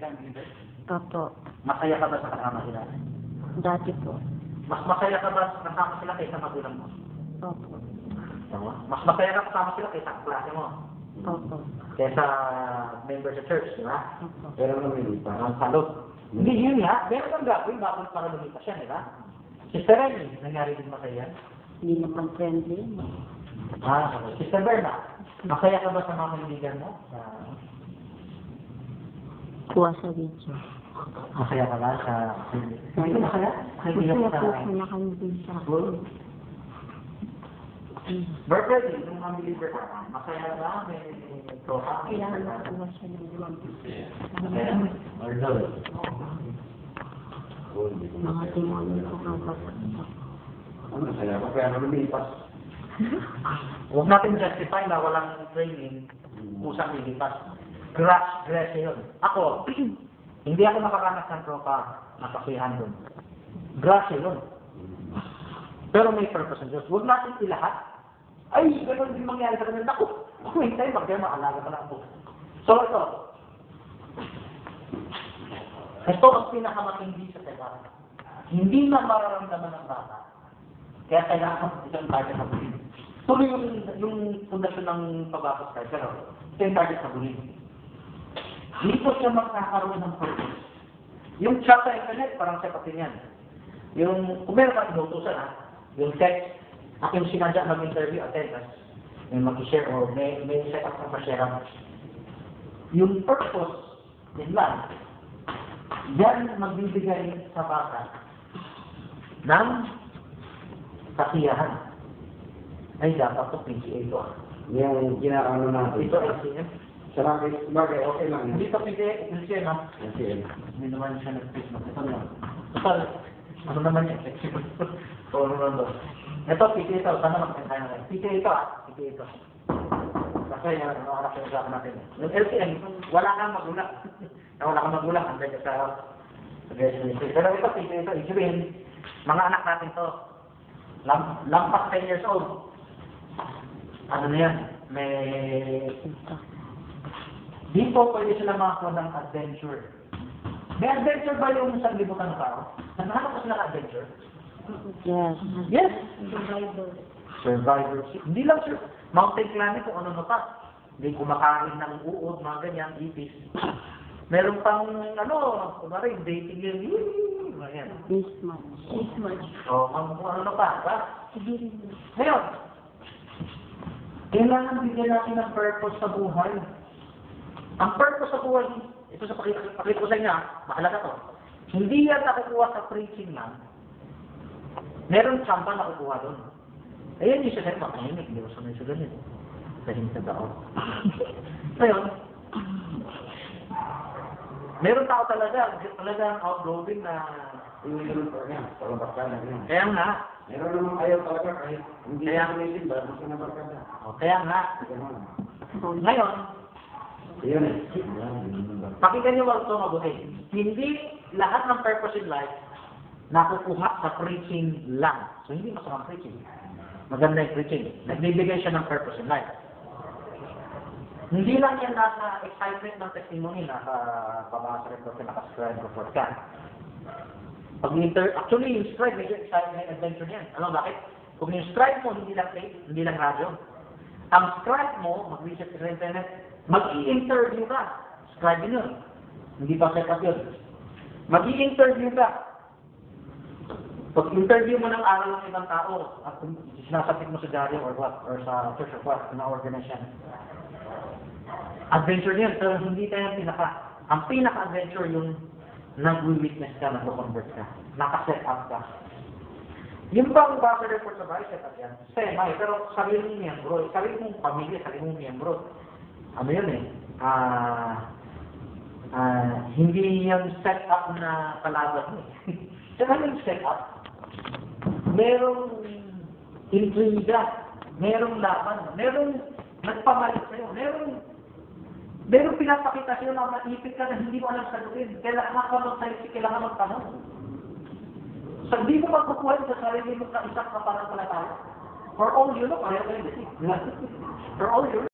kang leader? Opo. Masaya ka ba sa kasama sila? Dati po. Mas masaya ka ba sa kasama sila kaysa magulang mo? Opo. Tama? Mas masaya ka kasama sila kaysa klase mo? Opo. Kaysa member sa church, di ba? Opo. Pero lumilipas. Ang salot. Hindi yun nga. Meron kang gagawin bakit para lumipas yan, di ba? Sister Remy, nangyari din masaya yan? Hindi naman friendly. Sister Berna, masaya ka ba sa mga kaibigan mo? Kuha sa video. Masaya ka ba sa... Hindi ka masaya? Masaya po sana kami din sa akin. Birthday, yung unbeliever ka, masaya ba? May tropa? Kailangan makakuha siya ng lumang. Masaya? Or no? Mga demonyo ko kapag. Ano masaya ka? Kaya lumipas. Huwag natin justify na walang training usang lilipas. Grace yun. Ako, hindi ako nakaranas ng tropa na kasihan doon. Grace yun. Pero may purpose ng Diyos. Huwag natin ilahat. Ay, gano'n din mangyari sa kanila. Ako may time, magkaya maalaga pa na ako. So, ito ang pinakamatindi sa teka. Hindi na mararamdaman ng bata. Kaya kailangan isang target na bulin. Tuloy yung pundasyon ng pagbabas tayo, pero ito yung target na bulin. Dito siya magkakaroon ng purpose. Yung chat sa internet, parang sepatin yan. Yung, kung meron ka inutusan yung text, at yung sinadya mag-interview, attendance, may mag-share o may set up ng ma-share. Yung purpose, yun lang, yan magbibigay sa bata ng kasiyahan. Ay, dapat ito PCA ito. Yung ginaano natin. Ito LCM. Sa bakit, okay lang. Hindi ito PCA, LCM ha? LCM. Hindi naman siya nag-Facebook. Ito na. Total, ano naman yan? Flexible. So, ano naman doon? Ito, PCA ito. Sana makakita na. PCA ito PCA ito. Kasi yan, nakakarap yung usapan natin. Yung LCM, wala kang magulang. Wala kang magulang. Hanggang sa pero ito, PCA ito. Isipin, mga anak natin to. Lampas 10 years old. Ano na yan? Dito pwede sila makakuha ng adventure. May adventure ba yung isang libutan ng tao? Naghahanap ko sila ng adventure? Yes. Yes! Survivor. Survivorship. Hindi lang sir. Mountain climbing kung ano pa. Hindi kumakain ng uod, mga ganyan, ipis. Meron pang, kumari, dating yun. Ayan. Mismatch. O, ano pa, ba? Ngayon, kailangan bigyan natin ng purpose sa buhay. Ang purpose sa buhay, ito sa pakita ko sa inyo, mahalaga to. Hindi yan nakukuha sa preaching lang. Meron tsamba na nakukuha doon. Ayan yung siya makahimik, hindi ko sanay sa ganyan. Tahimik na tao. Ngayon, meron tao talagang outgoing na kaya nga. Meron naman ayaw talaga kahit hindi Kaya- namin ba, gusto na barkada. Kaya nga. Ngayon, Yun pakinggan niyo wag ito mabuti. Hindi lahat ng purpose in life nakukuha sa preaching lang. So, hindi masama ang preaching. Maganda yung preaching. Nagbibigay siya ng purpose in life. Hindi lang yan nasa excitement ng testimony, nasa pabasa rin ko, nakascribe report ka. Actually, yung scribe, medyo excitement and adventure yan. Alam bakit? Kung yung scribe mo, hindi lang tape, hindi lang radyo. Ang scribe mo, mag-research sa internet, mag-i-interview ka. Scribe yun. Hindi pa set up yun. Mag-i-interview ka. Pag-interview mo ng araw ng ibang tao, at sinasapit mo sa diary or what, or sa church or what, na organization. Adventure yun, pero hindi tayo ang pinaka-adventure yung nag-witness ka, nag-convert ka, naka-set up ka. Yung bang basa report sa bahay, set up yan. Semi, pero sarili mong miyembro, sarili mong pamilya, sarili mong miyembro. Ano yun hindi yung set up na kalaban mo. Saka yung set up, merong intriga, merong laban, merong nagpamalit sa'yo, merong pinapakita sa'yo na maipit ka na hindi mo alam sagutin. Kailangan ka magsalisi, kailangan magtanong. So, hindi mo magkukuha sa sarili mo ka isang kapanampalataya. For all you know, pareho kayo. For all you know,